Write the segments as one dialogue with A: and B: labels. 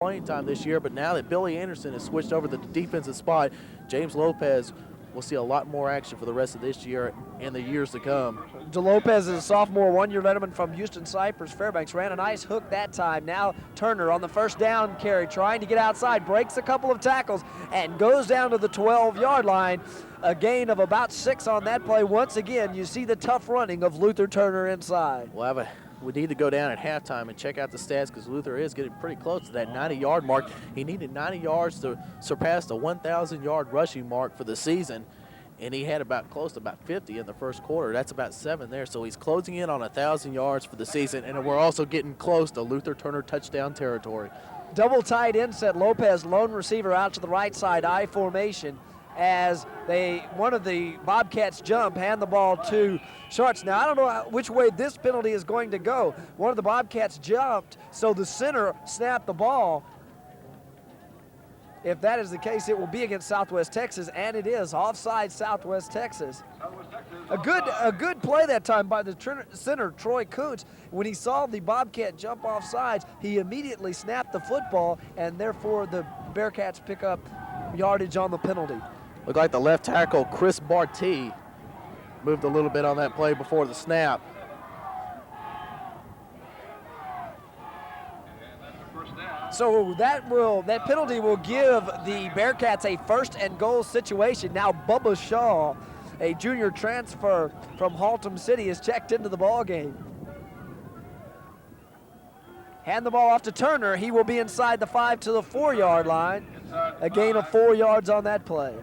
A: playing time this year, but now that Billy Anderson has switched over to the defensive spot, James Lopez will see a lot more action for the rest of this year and the years to come.
B: DeLopez is a sophomore, one-year veteran from Houston Cypress Fairbanks. Ran a nice hook that time. Now Turner on the first down carry, trying to get outside, breaks a couple of tackles, and goes down to the 12-yard line. A gain of about 6 on that play. Once again, you see the tough running of Luther Turner inside.
A: We need to go down at halftime and check out the stats because Luther is getting pretty close to that 90-yard mark. He needed 90 yards to surpass the 1,000-yard rushing mark for the season, and he had close to about 50 in the first quarter. That's about 7 there, so he's closing in on 1,000 yards for the season, and we're also getting close to Luther Turner touchdown territory.
B: Double tight end set. Lopez, lone receiver out to the right side, I formation, as one of the Bobcats hand the ball to Sharts. Now, I don't know which way this penalty is going to go. One of the Bobcats jumped, so the center snapped the ball. If that is the case, it will be against Southwest Texas, and it is offside Southwest Texas. A good play that time by the center, Troy Kuntz. When he saw the Bobcat jump off sides, he immediately snapped the football, and therefore the Bearcats pick up yardage on the penalty.
A: Looked like the left tackle, Chris Barty, moved a little bit on that play before the snap.
B: So that penalty will give the Bearcats a 1st and goal situation. Now Bubba Shaw, a junior transfer from Haltom City, is checked into the ball game. Hand the ball off to Turner. He will be inside the 5 to the 4-yard line. A gain of 4 yards on that play.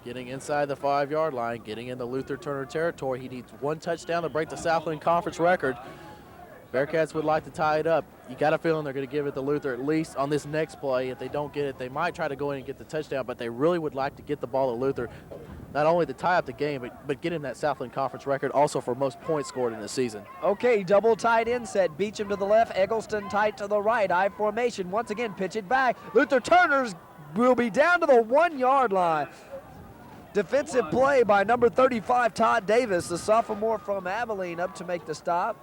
A: Getting inside the 5-yard line, getting into Luther Turner territory. He needs 1 touchdown to break the Southland Conference record. Bearcats would like to tie it up. You got a feeling they're going to give it to Luther at least on this next play. If they don't get it, they might try to go in and get the touchdown, but they really would like to get the ball to Luther, not only to tie up the game, but get him that Southland Conference record also for most points scored in the season.
B: Okay, double tight end set. Beecham to the left, Eggleston tight to the right. I formation. Once again, pitch it back. Luther Turner's will be down to the 1-yard line. Defensive play by number 35, Todd Davis, the sophomore from Abilene, up to make the stop.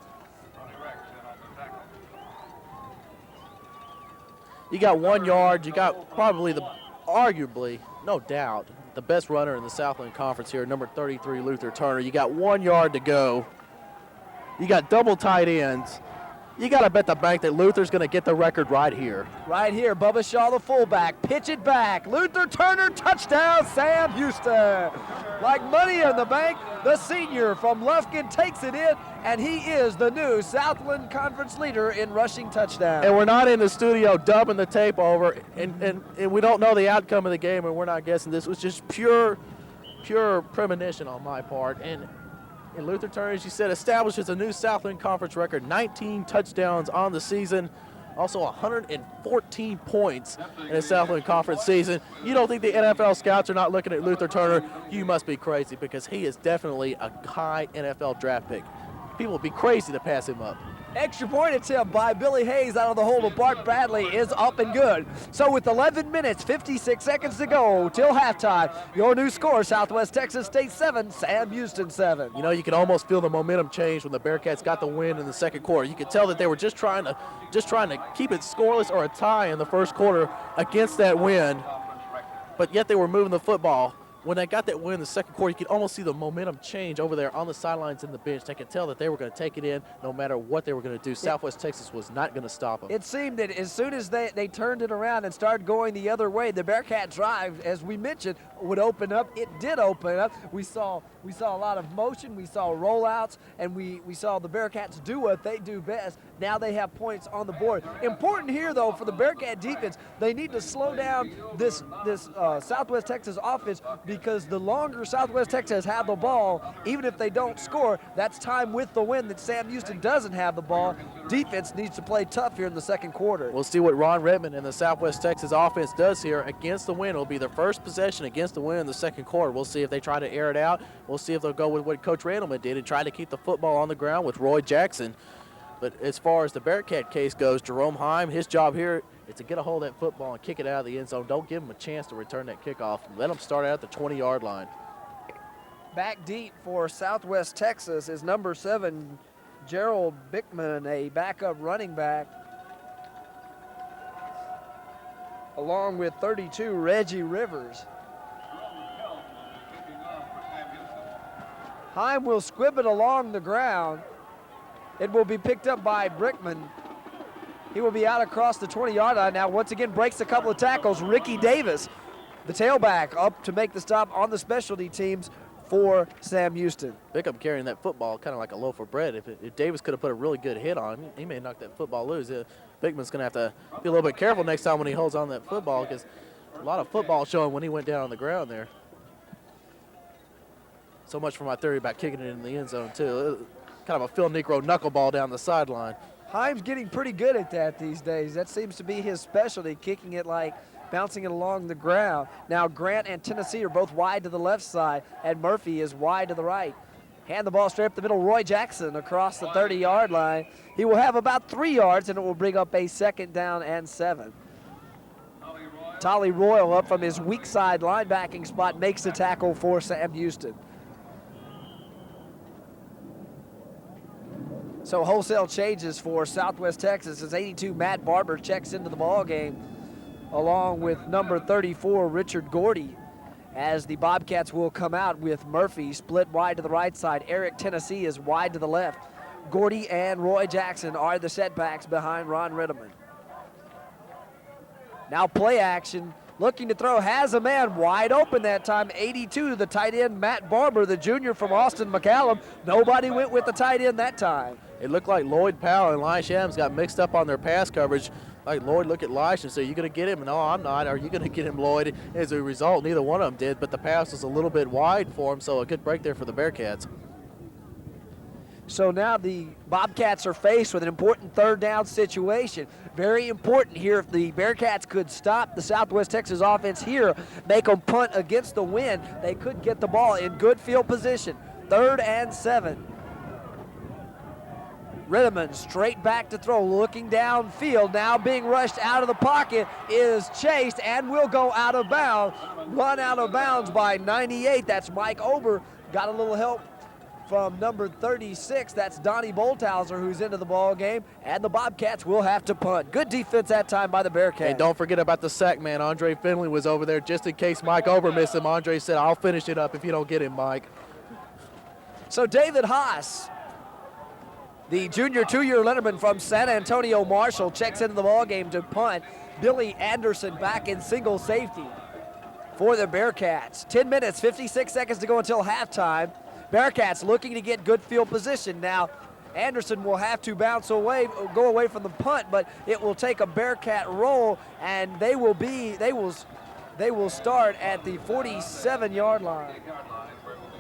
A: You got 1 yard. You got probably arguably, no doubt, the best runner in the Southland Conference here, number 33, Luther Turner. You got 1 yard to go. You got double tight ends. You got to bet the bank that Luther's going to get the record right here.
B: Right here, Bubba Shaw, the fullback. Pitch it back. Luther Turner, touchdown, Sam Houston. Like money in the bank, the senior from Lufkin takes it in, and he is the new Southland Conference leader in rushing touchdowns.
A: And we're not in the studio dubbing the tape over, and we don't know the outcome of the game, and we're not guessing. This was just pure premonition on my part. And Luther Turner, as you said, establishes a new Southland Conference record, 19 touchdowns on the season, also 114 points in a Southland Conference season. You don't think the NFL scouts are not looking at Luther Turner? You must be crazy, because he is definitely a high NFL draft pick. People would be crazy to pass him up.
B: Extra point attempt by Billy Hayes out of the hole of Bart Bradley is up and good. So with 11 minutes, 56 seconds to go till halftime, your new score, Southwest Texas State 7, Sam Houston 7.
A: You know, you could almost feel the momentum change when the Bearcats got the win in the second quarter. You could tell that they were just trying to keep it scoreless or a tie in the first quarter against that win, but yet they were moving the football. When they got that win in the second quarter, you could almost see the momentum change over there on the sidelines in the bench. They could tell that they were going to take it in no matter what they were going to do. Southwest Texas was not going to stop them.
B: It seemed that as soon as they turned it around and started going the other way, the Bearcat drive, as we mentioned, would open up. It did open up. We saw a lot of motion. We saw rollouts, and we saw the Bearcats do what they do best. Now they have points on the board. Important here, though, for the Bearcat defense, they need to slow down this Southwest Texas offense, because the longer Southwest Texas have the ball, even if they don't score, that's time with the win that Sam Houston doesn't have the ball. Defense needs to play tough here in the second quarter.
A: We'll see what Ron Redmond and the Southwest Texas offense does here against the win. It'll be their first possession against the win in the second quarter. We'll see if they try to air it out. We'll see if they'll go with what Coach Randleman did and try to keep the football on the ground with Roy Jackson. But as far as the Bearcat case goes, Jerome Heim, his job here is to get a hold of that football and kick it out of the end zone. Don't give him a chance to return that kickoff. Let him start out at the 20-yard line.
B: Back deep for Southwest Texas is number 7, Gerald Bickman, a backup running back. along with 32, Reggie Rivers. Heim will squib it along the ground. It will be picked up by Brickman. He will be out across the 20-yard line now. Once again, breaks a couple of tackles. Ricky Davis, the tailback, up to make the stop on the specialty teams for Sam Houston.
A: Bickham carrying that football kind of like a loaf of bread. If Davis could have put a really good hit on him, he may knock that football loose. Bickman's going to have to be a little bit careful next time when he holds on that football, because a lot of football showing when he went down on the ground there. So much for my theory about kicking it in the end zone, too. Kind of a Phil Negro knuckleball down the sideline.
B: Heim's getting pretty good at that these days. That seems to be his specialty, kicking it like bouncing it along the ground. Now Grant and Tennessee are both wide to the left side, and Murphy is wide to the right. Hand the ball straight up the middle. Roy Jackson across the 30-yard line. He will have about 3 yards, and it will bring up a 2nd down and 7. Tolly Royal up from his weak side linebacking spot makes the tackle for Sam Houston. So wholesale changes for Southwest Texas as 82 Matt Barber checks into the ball game, along with number 34 Richard Gordy, as the Bobcats will come out with Murphy split wide to the right side. Eric Tennessee is wide to the left. Gordy and Roy Jackson are the setbacks behind Ron Ritteman. Now play action. Looking to throw, has a man wide open that time. 82, the tight end, Matt Barber, the junior from Austin McCallum. Nobody went with the tight end that time.
A: It looked like Lloyd Powell and Leish Adams got mixed up on their pass coverage. Like Lloyd looked at Leish and said, "You going to get him?" No, I'm not. Are you going to get him, Lloyd? As a result, neither one of them did, but the pass was a little bit wide for him, so a good break there for the Bearcats.
B: So now the Bobcats are faced with an important 3rd down situation. Very important here. If the Bearcats could stop the Southwest Texas offense here, make them punt against the wind, they could get the ball in good field position. 3rd and 7. Ritteman straight back to throw, looking downfield, now being rushed out of the pocket, is chased and will go out of bounds. Run out of bounds by 98, that's Mike Ober. Got a little help from number 36, that's Donnie Bolthauser, who's into the ball game, and the Bobcats will have to punt. Good defense that time by the Bearcats.
A: And don't forget about the sack man. Andre Finley was over there just in case Mike Ober missed him. Andre said, "I'll finish it up if you don't get him, Mike."
B: So David Haas, the junior 2-year letterman from San Antonio Marshall, checks into the ball game to punt. Billy Anderson back in single safety for the Bearcats. 10 minutes, 56 seconds to go until halftime. Bearcats looking to get good field position now. Anderson will have to go away from the punt, but it will take a Bearcat roll, and they will start at the 47-yard line.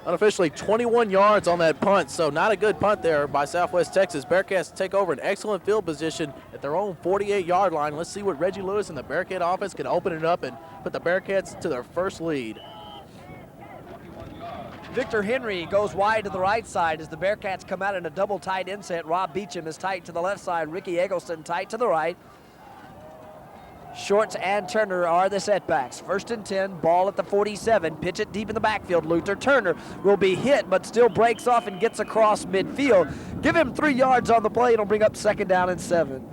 A: Unofficially 21 yards on that punt, so not a good punt there by Southwest Texas. Bearcats take over an excellent field position at their own 48-yard line. Let's see what Reggie Lewis and the Bearcat offense can open it up and put the Bearcats to their first lead.
B: Victor Henry goes wide to the right side as the Bearcats come out in a double tight end set. Rob Beecham is tight to the left side. Ricky Eggleston tight to the right. Shorts and Turner are the setbacks. 1st and 10, ball at the 47. Pitch it deep in the backfield. Luther Turner will be hit, but still breaks off and gets across midfield. Give him 3 yards on the play. It'll bring up 2nd down and 7.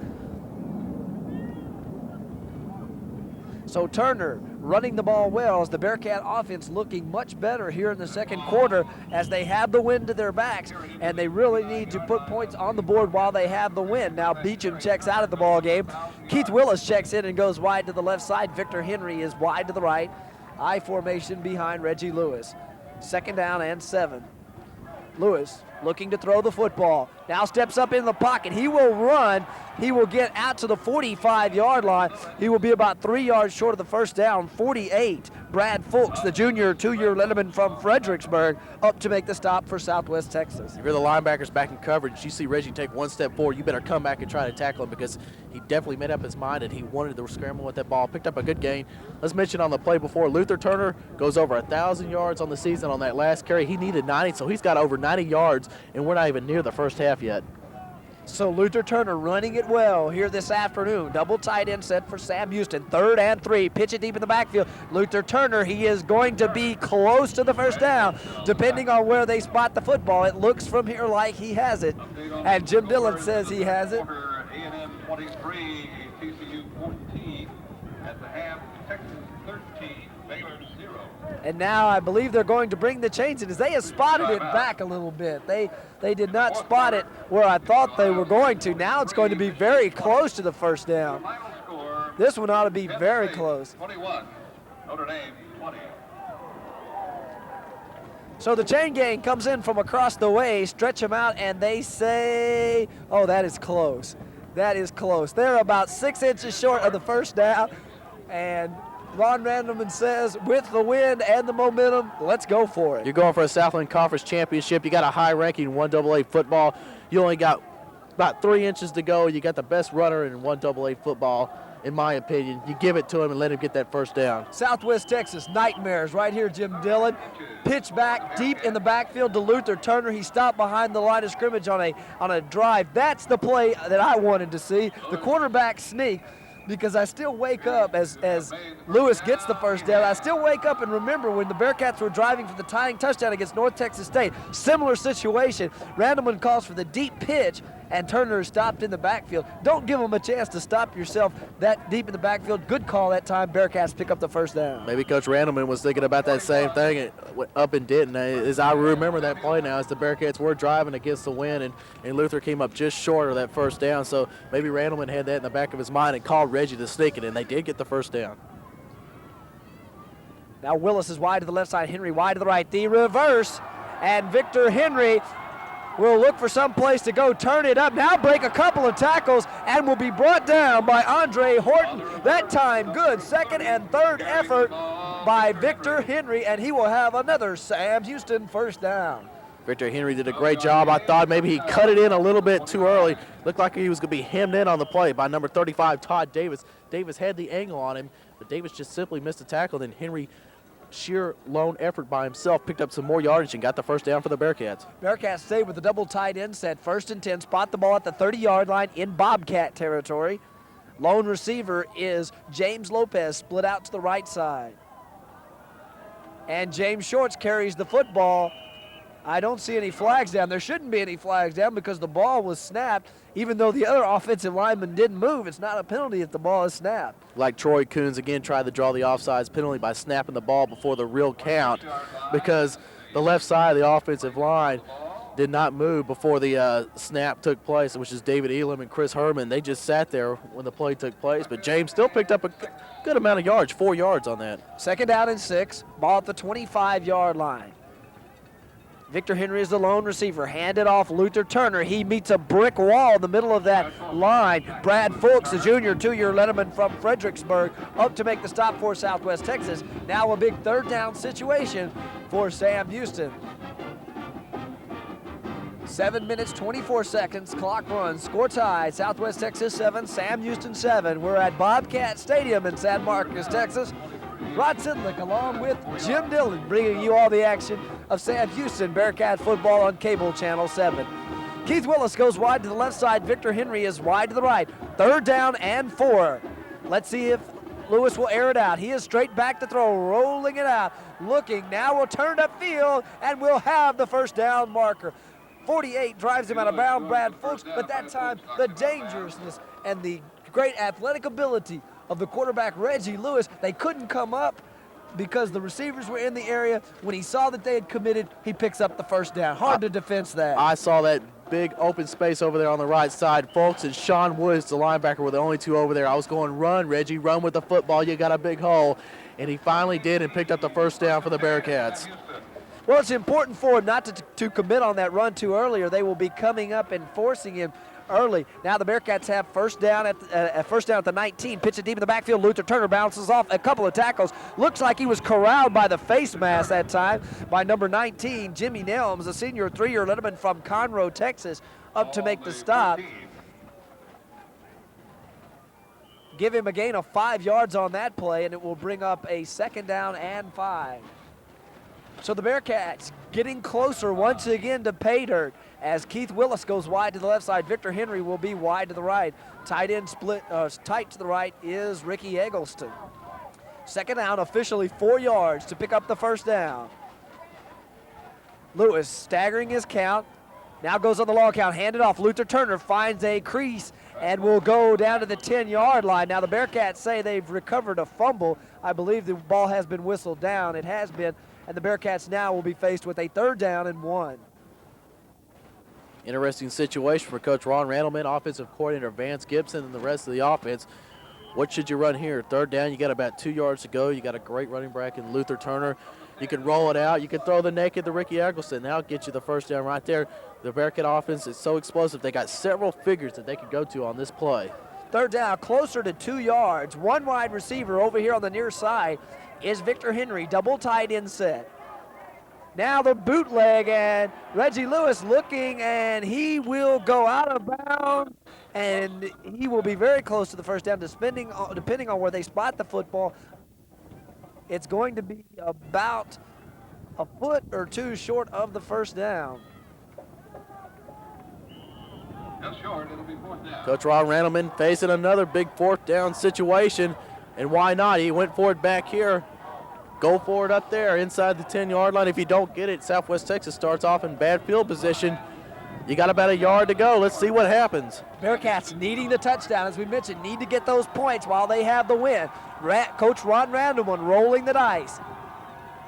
B: So Turner running the ball well as the Bearcat offense looking much better here in the 2nd quarter as they have the wind to their backs, and they really need to put points on the board while they have the wind. Now Beecham checks out of the ball game. Keith Willis checks in and goes wide to the left side. Victor Henry is wide to the right. I formation behind Reggie Lewis. 2nd down and 7. Lewis looking to throw the football. Now steps up in the pocket. He will run. He will get out to the 45-yard line. He will be about 3 yards short of the 1st down. 48. Brad Fulks, the junior 2-year letterman from Fredericksburg, up to make the stop for Southwest Texas.
A: If you're the linebackers back in coverage, you see Reggie take 1 step forward, you better come back and try to tackle him, because he definitely made up his mind and he wanted to scramble with that ball. Picked up a good gain. Let's mention on the play before, Luther Turner goes over 1,000 yards on the season on that last carry. He needed 90, so he's got over 90 yards, and we're not even near the first half yet.
B: So Luther Turner running it well here this afternoon. Double tight end set for Sam Houston. 3rd and 3. Pitch it deep in the backfield. Luther Turner, he is going to be close to the 1st down, depending on where they spot the football. It looks from here like he has it, and Jim Dillon says he has it.
C: At the half, Texas 13, Baylor 0.
B: And now I believe they're going to bring the chains in as they have spotted it back a little bit. They did not spot it where I thought they were going to. Now it's going to be very close to the first down.
C: Final score,
B: This one ought to be very close.
C: 21, Notre Dame 20.
B: So the chain gang comes in from across the way, stretch them out, and they say, oh, that is close. That is close. They're about 6 inches short of the first down, and Ron Randleman says, with the wind and the momentum, let's go for it.
A: You're going for a Southland Conference championship. You got a high-ranking 1AA football. You only got about 3 inches to go. You got the best runner in 1AA football, in my opinion. You give it to him and let him get that first down.
B: Southwest Texas, nightmares right here, Jim Dillon. Pitch back deep in the backfield to Luther Turner. He stopped behind the line of scrimmage on a drive. That's the play that I wanted to see. The quarterback sneak, because I still wake up as Lewis gets the first down. I still wake up and remember when the Bearcats were driving for the tying touchdown against North Texas State. Similar situation. Randleman calls for the deep pitch, and Turner stopped in the backfield. Don't give them a chance to stop yourself that deep in the backfield. Good call that time. Bearcats pick up the first down.
A: Maybe Coach Randleman was thinking about that same thing and went up and didn't. As I remember that play now, as the Bearcats were driving against the wind, and Luther came up just short of that first down. So maybe Randleman had that in the back of his mind and called Reggie to sneak it, and they did get the first down.
B: Now Willis is wide to the left side, Henry wide to the right. The reverse, and Victor Henry will look for some place to go, turn it up, now break a couple of tackles, and will be brought down by Andre Horton. That time good, second and third effort by Victor Henry, and he will have another Sam Houston first down.
A: Victor Henry did a great job. I thought maybe he cut it in a little bit too early. Looked like he was going to be hemmed in on the play by number 35, Todd Davis. Davis had the angle on him, but Davis just simply missed the tackle. Then Henry, sheer lone effort by himself, picked up some more yardage and got the first down for the Bearcats.
B: Bearcats stay with the double tight end set. 1st and 10, spot the ball at the 30-yard line in Bobcat territory. Lone receiver is James Lopez, split out to the right side. And James Shorts carries the football. I don't see any flags down. There shouldn't be any flags down because the ball was snapped. Even though the other offensive lineman didn't move, it's not a penalty if the ball is snapped.
A: Like Troy Coons again tried to draw the offsides penalty by snapping the ball before the real count, because the left side of the offensive line did not move before the snap took place, which is David Elam and Chris Herman. They just sat there when the play took place, but James still picked up a good amount of yards, 4 yards on that.
B: 2nd down and 6, ball at the 25-yard line. Victor Henry is the lone receiver. Handed off Luther Turner. He meets a brick wall in the middle of that line. Brad Fulks, the junior 2-year letterman from Fredericksburg, up to make the stop for Southwest Texas. Now a big 3rd down situation for Sam Houston. 7 minutes, 24 seconds, clock runs, score tie, Southwest Texas 7, Sam Houston 7. We're at Bobcat Stadium in San Marcos, Texas. Rod Sydlik along with Jim Dillon bringing you all the action of Sam Houston Bearcat football on Cable Channel 7. Keith Willis goes wide to the left side. Victor Henry is wide to the right. 3rd down and 4. Let's see if Lewis will air it out. He is straight back to throw, rolling it out. Looking, now will turn upfield, and we'll have the first down marker. 48 drives him out of bounds, Brad Fulks, but that time the dangerousness and the great athletic ability of the quarterback Reggie Lewis, they couldn't come up because the receivers were in the area. When he saw that they had committed, he picks up the first down. Hard to defense that.
A: I saw that big open space over there on the right side. Folks and Sean Woods, the linebacker, were the only two over there. I was going, run, Reggie, run with the football. You got a big hole. And he finally did and picked up the first down for the Bearcats.
B: Well, it's important for him not to commit on that run too early, or they will be coming up and forcing him early. Now the Bearcats have first down at the 19. Pitch it deep in the backfield. Luther Turner bounces off a couple of tackles. Looks like he was corralled by the face mask that time by number 19, Jimmy Nelms, a senior 3-year letterman from Conroe, Texas, up to make the stop. Give him a gain of 5 yards on that play, and it will bring up a 2nd down and 5. So the Bearcats getting closer once again to pay dirt as Keith Willis goes wide to the left side. Victor Henry will be wide to the right. Tight end split, tight to the right is Ricky Eggleston. 2nd down, officially 4 yards to pick up the first down. Lewis staggering his count. Now goes on the long count, handed off. Luther Turner finds a crease and will go down to the 10-yard line. Now the Bearcats say they've recovered a fumble. I believe the ball has been whistled down. It has been, and the Bearcats now will be faced with a 3rd down and 1.
A: Interesting situation for Coach Ron Randleman, offensive coordinator Vance Gibson, and the rest of the offense. What should you run here? 3rd down, you got about 2 yards to go. You got a great running back in Luther Turner. You can roll it out. You can throw the naked to Ricky Eggleston. That'll get you the 1st down right there. The Bearcat offense is so explosive. They got several figures that they could go to on this play.
B: 3rd down, closer to 2 yards. 1 wide receiver over here on the near side is Victor Henry, double tight end set. Now the bootleg, and Reggie Lewis looking, and he will go out of bounds, and he will be very close to the 1st down, depending on where they spot the football. It's going to be about a foot or 2 short of the 1st down.
C: Just short, it'll be 4th down.
A: Coach Ron Randleman facing another big 4th down situation, and why not? He went for it back here. Go for it up there inside the 10-yard line. If you don't get it, Southwest Texas starts off in bad field position. You got about a yard to go. Let's see what happens.
B: Bearcats needing the touchdown, as we mentioned, need to get those points while they have the win. Coach Ron Randleman rolling the dice.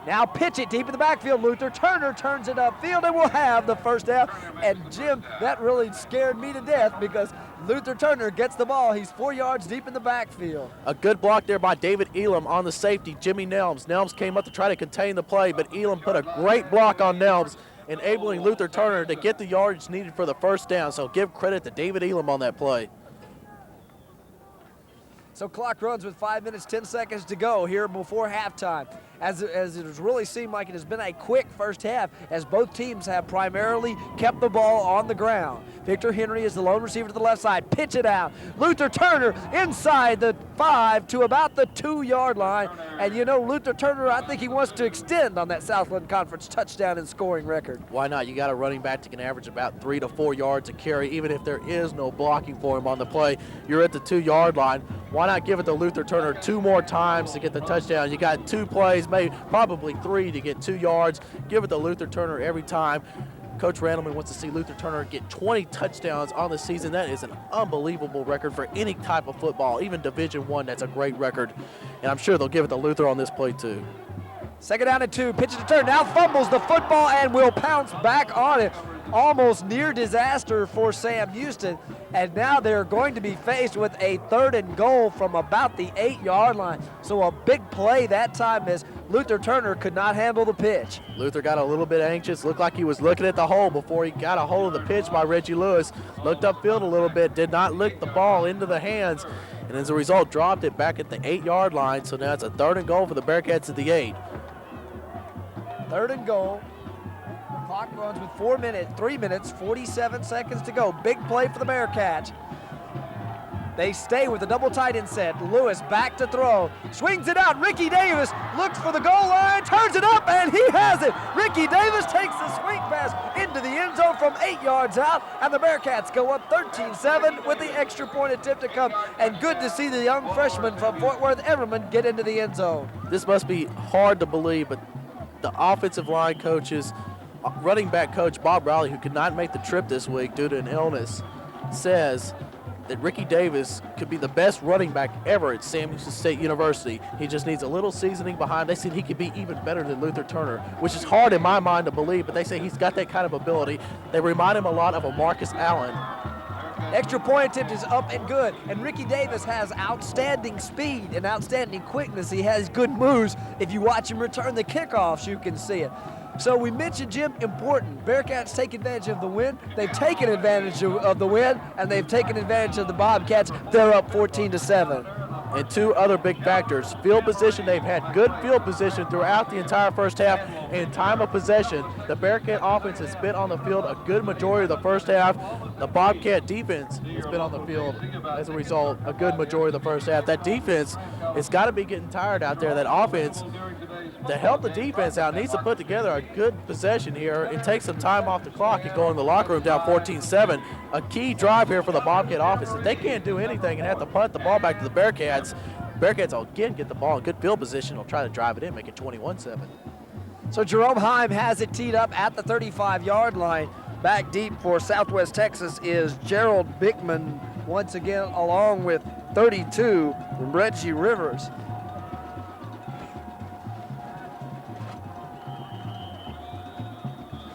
B: Now pitch it deep in the backfield. Luther Turner turns it upfield and will have the 1st down. And Jim, that really scared me to death because Luther Turner gets the ball. He's 4 yards deep in the backfield.
A: A good block there by David Elam on the safety, Jimmy Nelms. Nelms came up to try to contain the play, but Elam put a great block on Nelms, enabling Luther Turner to get the yardage needed for the 1st down. So give credit to David Elam on that play.
B: So clock runs with 5 minutes, 10 seconds to go here before halftime. As it has really seemed like it has been a quick 1st half, as both teams have primarily kept the ball on the ground. Victor Henry is the lone receiver to the left side. Pitch it out. Luther Turner inside the 5 to about the 2-yard line. And you know, Luther Turner, I think he wants to extend on that Southland Conference touchdown and scoring record.
A: Why not? You got a running back that can average about 3 to 4 yards a carry, even if there is no blocking for him on the play. You're at the 2-yard line. Why not give it to Luther Turner 2 more times to get the touchdown? You got 2 plays, maybe probably 3 to get 2 yards. Give it to Luther Turner every time. Coach Randleman wants to see Luther Turner get 20 touchdowns on the season. That is an unbelievable record for any type of football, even Division I. That's a great record, and I'm sure they'll give it to Luther on this play too.
B: 2nd down and 2, pitch it to Turner, now fumbles the football and will pounce back on it. Almost near disaster for Sam Houston, and now they're going to be faced with a 3rd and goal from about the 8-yard line. So a big play that time as Luther Turner could not handle the pitch.
A: Luther got a little bit anxious, looked like he was looking at the hole before he got a hold of the pitch by Reggie Lewis. Looked upfield a little bit, did not lick the ball into the hands, and as a result dropped it back at the 8-yard line. So now it's a 3rd and goal for the Bearcats at the 8.
B: 3rd and goal. Clock runs with 3 minutes, 47 seconds to go. Big play for the Bearcats. They stay with the double tight end set. Lewis back to throw. Swings it out. Ricky Davis looks for the goal line, turns it up, and he has it. Ricky Davis takes the swing pass into the end zone from 8 yards out, and the Bearcats go up 13-7 with the extra point attempt to come. And good to see the young freshman from Fort Worth, Everman, get into the end zone.
A: This must be hard to believe, but the offensive line coaches, running back coach Bob Riley, who could not make the trip this week due to an illness, says that Ricky Davis could be the best running back ever at Sam Houston State University. He just needs a little seasoning behind. They said he could be even better than Luther Turner, which is hard in my mind to believe, but they say he's got that kind of ability. They remind him a lot of a Marcus Allen.
B: Extra point attempt is up and good, and Ricky Davis has outstanding speed and outstanding quickness. He has good moves. If you watch him return the kickoffs, you can see it. So we mentioned, Jim, important. Bearcats take advantage of the win. They've taken advantage of the win, and they've taken advantage of the Bobcats. They're up 14-7.
A: And 2 other big factors. Field position, they've had good field position throughout the entire 1st half. And time of possession, the Bearcat offense has been on the field a good majority of the 1st half. The Bobcat defense has been on the field, as a result, a good majority of the 1st half. That defense has got to be getting tired out there. That offense, to help the defense out, needs to put together a good possession here and take some time off the clock and go in the locker room down 14-7. A key drive here for the Bobcat offense. If they can't do anything and have to punt the ball back to the Bearcats will again get the ball in good field position. They'll try to drive it in, make it 21-7.
B: So Jerome Heim has it teed up at the 35-yard line. Back deep for Southwest Texas is Gerald Bickman once again, along with 32, Reggie Rivers.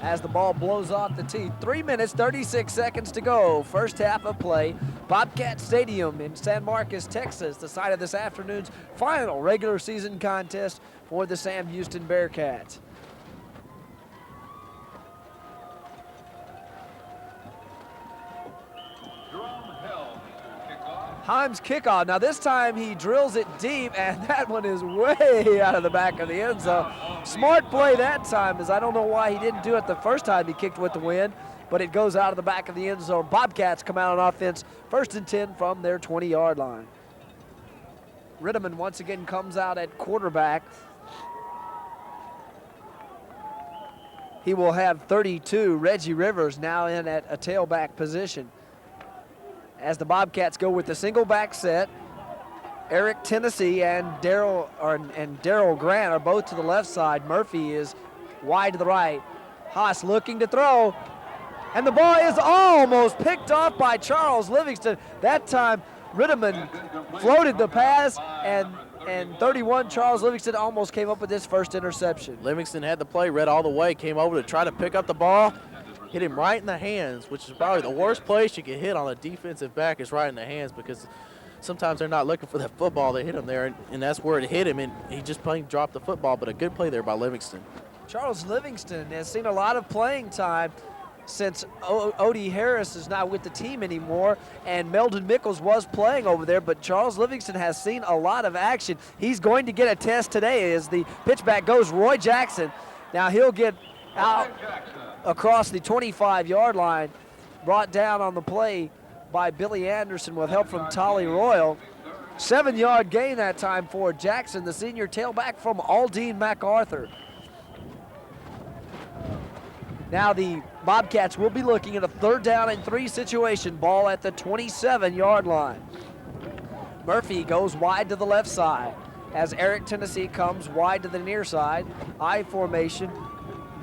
B: As the ball blows off the tee. 3 minutes, 36 seconds to go. First half of play. Bobcat Stadium in San Marcos, Texas, the site of this afternoon's final regular season contest for the Sam Houston Bearcats. Himes kickoff. Now this time he drills it deep, and that one is way out of the back of the end zone. Smart play that time, as I don't know why he didn't do it the first time he kicked with the wind, but it goes out of the back of the end zone. Bobcats come out on offense, 1st and 10 from their 20-yard line. Ritteman once again comes out at quarterback. He will have 32. Reggie Rivers now in at a tailback position. As the Bobcats go with the single back set, Eric Tennessee and Daryl Grant are both to the left side. Murphy is wide to the right. Haas looking to throw, and the ball is almost picked off by Charles Livingston. That time, Ritteman floated the pass, and 31, Charles Livingston almost came up with his first interception.
A: Livingston had the play read all the way, came over to try to pick up the ball, hit him right in the hands, which is probably the worst place you can hit on a defensive back is right in the hands, because sometimes they're not looking for that football. They hit him there, and that's where it hit him, and he just plain dropped the football, but a good play there by Livingston.
B: Charles Livingston has seen a lot of playing time since Odie Harris is not with the team anymore, and Meldon Mickles was playing over there, but Charles Livingston has seen a lot of action. He's going to get a test today as the pitchback goes. Roy Jackson. Now he'll get out across the 25-yard line, brought down on the play by Billy Anderson with help from Tolly Royal. 7-yard gain that time for Jackson, the senior tailback from Aldine MacArthur. Now the Bobcats will be looking at a 3rd down and 3 situation. Ball at the 27-yard line. Murphy goes wide to the left side as Eric Tennessee comes wide to the near side. I formation.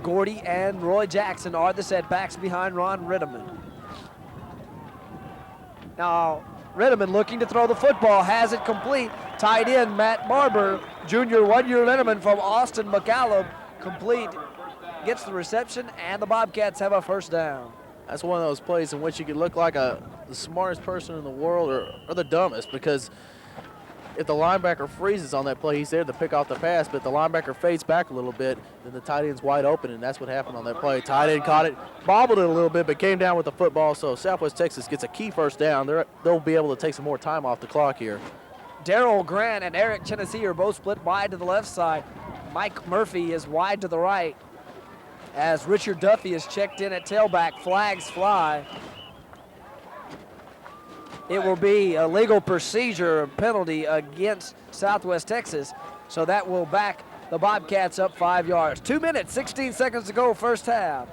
B: Gordy and Roy Jackson are the setbacks behind Ron Ritteman. Now, Ritteman looking to throw the football, has it complete. Tight end Matt Barber, junior 1-year letterman from Austin McAllen, complete, gets the reception, and the Bobcats have a 1st down.
A: That's one of those plays in which you could look like the smartest person in the world or the dumbest, because if the linebacker freezes on that play, he's there to pick off the pass, but the linebacker fades back a little bit, then the tight end's wide open, and that's what happened on that play. Tight end caught it, bobbled it a little bit, but came down with the football, so Southwest Texas gets a key 1st down. They'll be able to take some more time off the clock here.
B: Daryl Grant and Eric Tennessee are both split wide to the left side. Mike Murphy is wide to the right as Richard Duffy is checked in at tailback. Flags fly. It will be a legal procedure penalty against Southwest Texas, so that will back the Bobcats up 5 yards. 2 minutes, 16 seconds to go, 1st half.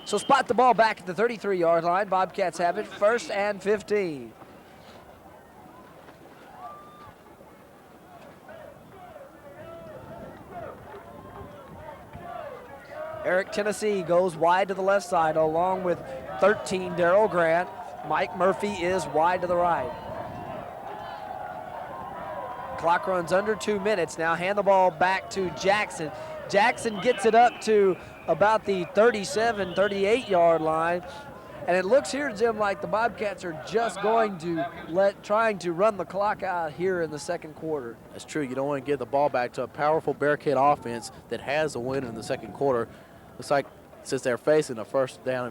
B: So spot the ball back at the 33-yard line. Bobcats have it, 1st and 15. Eric Tennessee goes wide to the left side along with 13, Daryl Grant. Mike Murphy is wide to the right. Clock runs under 2 minutes. Now hand the ball back to Jackson. Jackson gets it up to about the 37, 38-yard line. And it looks here, Jim, like the Bobcats are just going to trying to run the clock out here in the 2nd quarter.
A: That's true. You don't want to give the ball back to a powerful Bearcat offense that has a win in the 2nd quarter. Looks like since they're facing a 1st down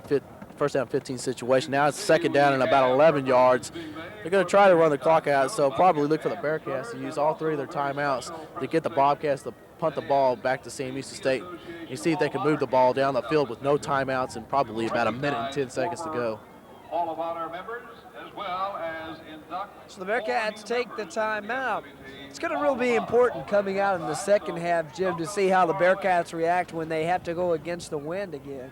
A: 15 situation, now it's 2nd down and about 11 yards. They're going to try to run the clock out, so probably look for the Bearcats to use all 3 of their timeouts to get the Bobcats to punt the ball back to Sam Houston State. You see if they can move the ball down the field with no timeouts and probably about 1 minute and 10 seconds to go.
C: All of our members, as well as induct.
B: So the Bearcats take the timeout. It's going to really be important coming out in the 2nd half, Jim, to see how the Bearcats react when they have to go against the wind again.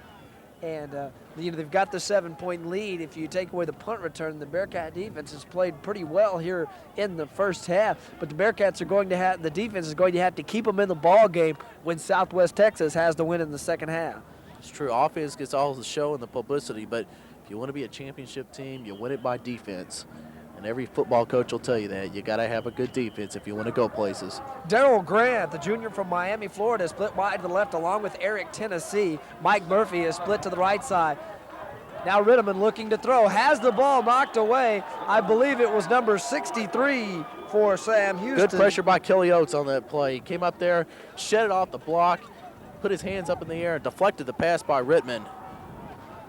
B: And they've got the 7-point lead. If you take away the punt return, the Bearcat defense has played pretty well here in the first half. But the Bearcats are going to have, the defense is going to have to keep them in the ball game when Southwest Texas has the win in the second half.
A: It's true. Offense gets all the show and the publicity, but if you want to be a championship team, you win it by defense. And every football coach will tell you that. You got to have a good defense if you want to go places.
B: Darryl Grant, the junior from Miami, Florida, split wide to the left along with Eric, Tennessee. Mike Murphy is split to the right side. Now Ritteman looking to throw. Has the ball knocked away. I believe it was number 63 for Sam Houston.
A: Good pressure by Kelly Oates on that play. He came up there, shed it off the block, put his hands up in the air, and deflected the pass by Ritteman.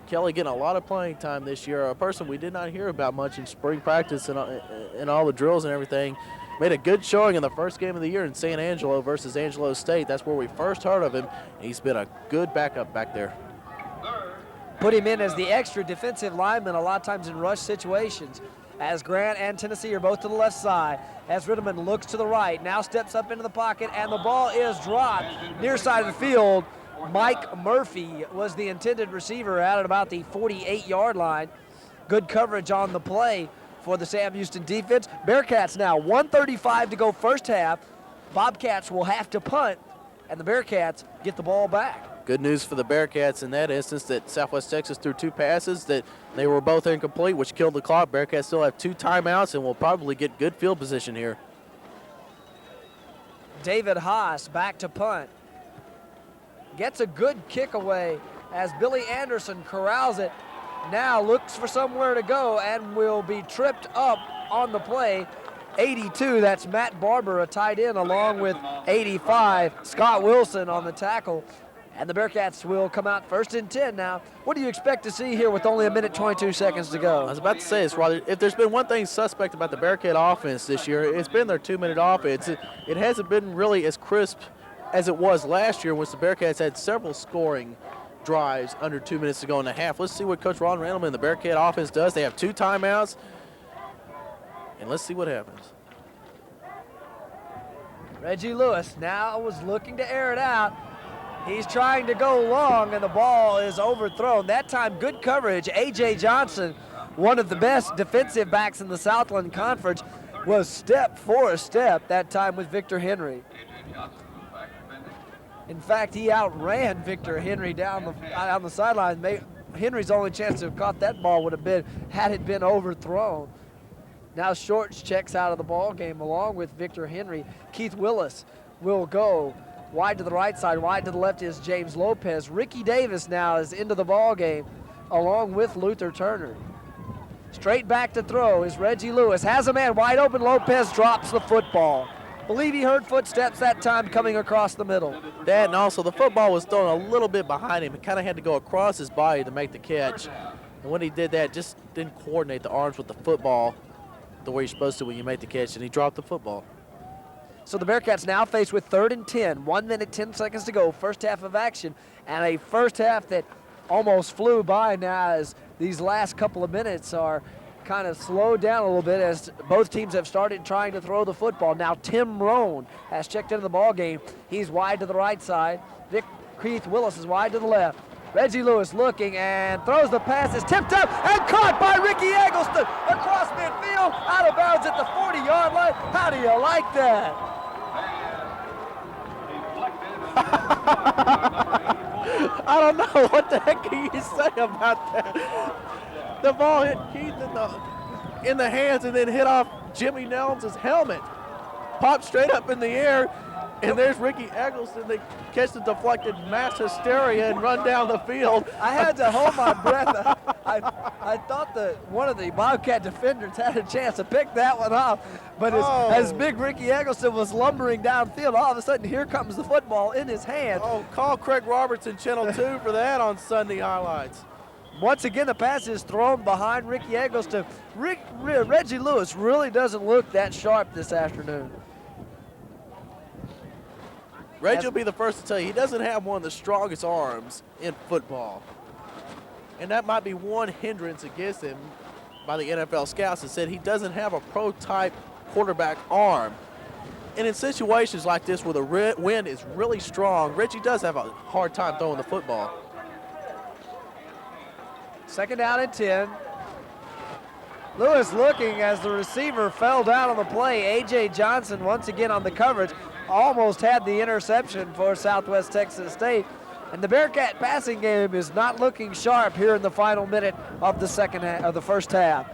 A: Kelly getting a lot of playing time this year, a person we did not hear about much in spring practice and all the drills and everything. Made a good showing in the first game of the year in San Angelo versus Angelo State. That's where we first heard of him. He's been a good backup back there.
B: Put him in as the extra defensive lineman a lot of times in rush situations. As Grant and Tennessee are both to the left side. As Ritteman looks to the right, now steps up into the pocket, and the ball is dropped near side of the field. Mike Murphy was the intended receiver out at about the 48-yard line. Good coverage on the play for the Sam Houston defense. Bearcats now 1:35 to go first half. Bobcats will have to punt, and the Bearcats get the ball back.
A: Good news for the Bearcats in that instance that Southwest Texas threw 2 passes that they were both incomplete, which killed the clock. Bearcats still have 2 timeouts and will probably get good field position here.
B: David Haas back to punt. Gets a good kick away as Billy Anderson corrals it. Now looks for somewhere to go and will be tripped up on the play. 82, that's Matt Barber, a tight end, along with 85, Scott Wilson on the tackle. And the Bearcats will come out 1st and 10 now. What do you expect to see here with only 1:22 seconds to go?
A: I was about to say this, Rod. If there's been one thing suspect about the Bearcat offense this year, it's been their 2-minute offense. It hasn't been really as crisp as it was last year, when the Bearcats had several scoring drives under 2 minutes to go in the half. Let's see what Coach Ron Randleman and the Bearcat offense does. They have 2 timeouts, and let's see what happens.
B: Reggie Lewis now was looking to air it out. He's trying to go long, and the ball is overthrown. That time, good coverage. A.J. Johnson, one of the best defensive backs in the Southland Conference, was step for a step that time with Victor Henry. In fact, he outran Victor Henry down the sideline. Henry's only chance to have caught that ball would have been had it been overthrown. Now Shorts checks out of the ball game along with Victor Henry. Keith Willis will go wide to the right side. Wide to the left is James Lopez. Ricky Davis now is into the ball game along with Luther Turner. Straight back to throw is Reggie Lewis. Has a man wide open. Lopez drops the football. Believe he heard footsteps that time coming across the middle.
A: That, and also the football was thrown a little bit behind him. He kind of had to go across his body to make the catch. And when he did that, just didn't coordinate the arms with the football the way you're supposed to when you make the catch, and he dropped the football.
B: So the Bearcats now faced with 3rd and 10, 1 minute, 10 seconds to go, first half of action, and a first half that almost flew by now as these last couple of minutes are kind of slowed down a little bit as both teams have started trying to throw the football. Now Tim Rohn has checked into the ball game. He's wide to the right side. Keith Willis is wide to the left. Reggie Lewis looking and throws the pass. Is tipped up and caught by Ricky Eggleston across midfield, out of bounds at the 40-yard line. How do you like that?
A: I don't know what the heck can you say about that. The ball hit Keith in the hands and then hit off Jimmy Nelms' helmet. Popped straight up in the air, and there's Ricky Eggleston. They catch the deflected mass hysteria and run down the field.
B: I had to hold my breath. I thought that one of the Bobcat defenders had a chance to pick that one off, but as big Ricky Eggleston was lumbering downfield, all of a sudden here comes the football in his hand.
A: Oh, call Craig Robertson, Channel 2 for that on Sunday highlights.
B: Once again, the pass is thrown behind Ricky Eggleston. Reggie Lewis really doesn't look that sharp this afternoon.
A: Reggie will be the first to tell you he doesn't have one of the strongest arms in football. And that might be one hindrance against him by the NFL scouts that said he doesn't have a pro-type quarterback arm. And in situations like this where the wind is really strong, Reggie does have a hard time throwing the football.
B: Second down and 10. Lewis looking as the receiver fell down on the play. A.J. Johnson once again on the coverage. Almost had the interception for Southwest Texas State. And the Bearcat passing game is not looking sharp here in the final minute of the first half.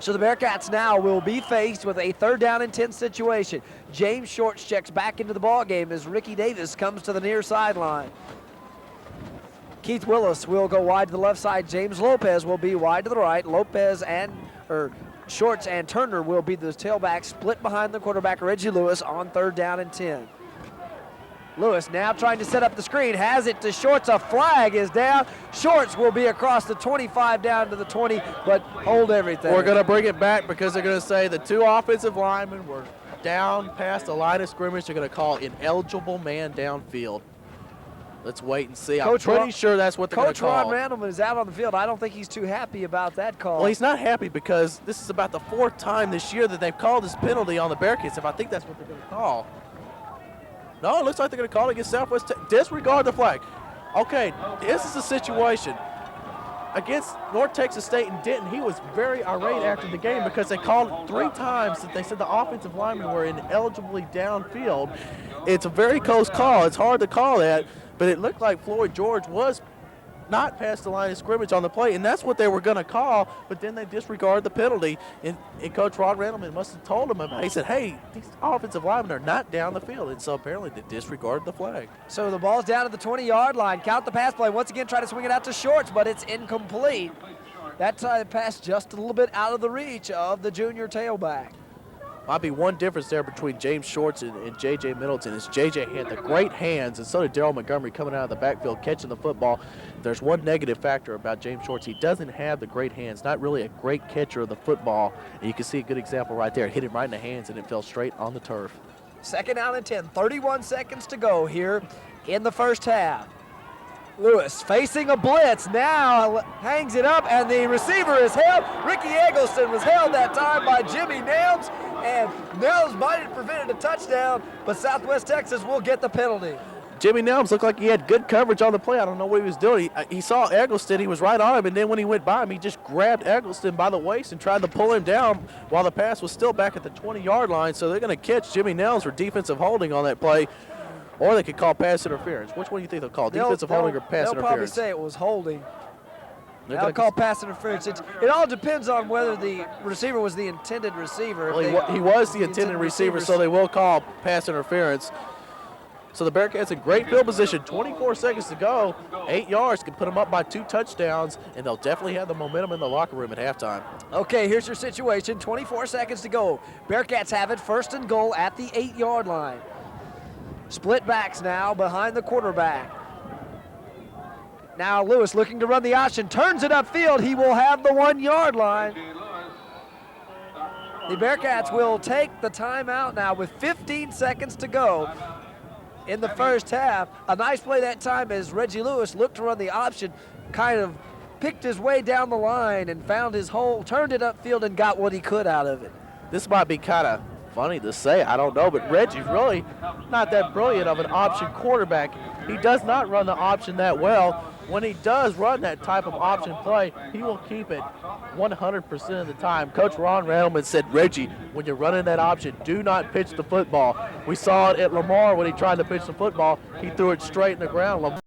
B: So the Bearcats now will be faced with a 3rd down and 10 situation. James Shorts checks back into the ball game as Ricky Davis comes to the near sideline. Keith Willis will go wide to the left side. James Lopez will be wide to the right. Shorts and Turner will be the tailback, split behind the quarterback Reggie Lewis on 3rd down and 10. Lewis now trying to set up the screen, has it to Shorts. A flag is down. Shorts will be across the 25 down to the 20, but hold everything.
A: We're going to bring it back because they're going to say the 2 offensive linemen were down past the line of scrimmage. They're going to call ineligible man downfield. Let's wait and see. I'm pretty sure that's what they're going to call.
B: Coach Ron Randleman is out on the field. I don't think he's too happy about that call.
A: Well, he's not happy because this is about the 4th time this year that they've called this penalty on the Bearcats. If I think that's what they're going to call. No, it looks like they're going to call it against Southwest. Disregard the flag. Okay, this is a situation. Against North Texas State and Denton, he was very irate after the game because they called it 3 times that they said the offensive linemen were inelibly downfield. It's a very close call. It's hard to call that, but it looked like Floyd George was not past the line of scrimmage on the play, and that's what they were going to call, but then they disregarded the penalty, and Coach Rod Randleman must have told them about it. He said, hey, these offensive linemen are not down the field, and so apparently they disregarded the flag.
B: So the ball's down to the 20-yard line. Count the pass play. Once again, try to swing it out to Shorts, but it's incomplete. That pass just a little bit out of the reach of the junior tailback.
A: Might be one difference there between James Shorts and J.J. Middleton is J.J. had the great hands, and so did Daryl Montgomery coming out of the backfield catching the football. There's one negative factor about James Shorts. He doesn't have the great hands, not really a great catcher of the football. And you can see a good example right there. It hit him right in the hands, and it fell straight on the turf.
B: 2nd down and 10, 31 seconds to go here in the first half. Lewis facing a blitz, now hangs it up, and the receiver is held. Ricky Eggleston was held that time by Jimmy Nelms, and Nelms might have prevented a touchdown, but Southwest Texas will get the penalty.
A: Jimmy Nelms looked like he had good coverage on the play. I don't know what he was doing. He saw Eggleston. He was right on him, and then when he went by him, he just grabbed Eggleston by the waist and tried to pull him down while the pass was still back at the 20-yard line. So they're going to catch Jimmy Nelms for defensive holding on that play, or they could call pass interference. Which one do you think they'll call, defensive holding or pass interference?
B: They'll probably say it was holding. They'll call pass interference. It all depends on whether the receiver was the intended receiver.
A: Well, he was the intended receiver, so they will call pass interference. So the Bearcats in great field position, 24 seconds to go, 8 yards, can put them up by 2 touchdowns, and they'll definitely have the momentum in the locker room at halftime.
B: Okay, here's your situation, 24 seconds to go. Bearcats have it, 1st and goal at the 8-yard line. Split backs now behind the quarterback. Now Lewis looking to run the option, turns it upfield. He will have the 1-yard line. The Bearcats will take the timeout now with 15 seconds to go in the first half. A nice play that time as Reggie Lewis looked to run the option, kind of picked his way down the line and found his hole, turned it upfield and got what he could out of it.
A: This might be kind of funny to say, I don't know, but Reggie's really not that brilliant of an option quarterback. He does not run the option that well. When he does run that type of option play, he will keep it 100% of the time. Coach Ron Randleman said, Reggie, when you're running that option, do not pitch the football. We saw it at Lamar when he tried to pitch the football. He threw it straight in the ground.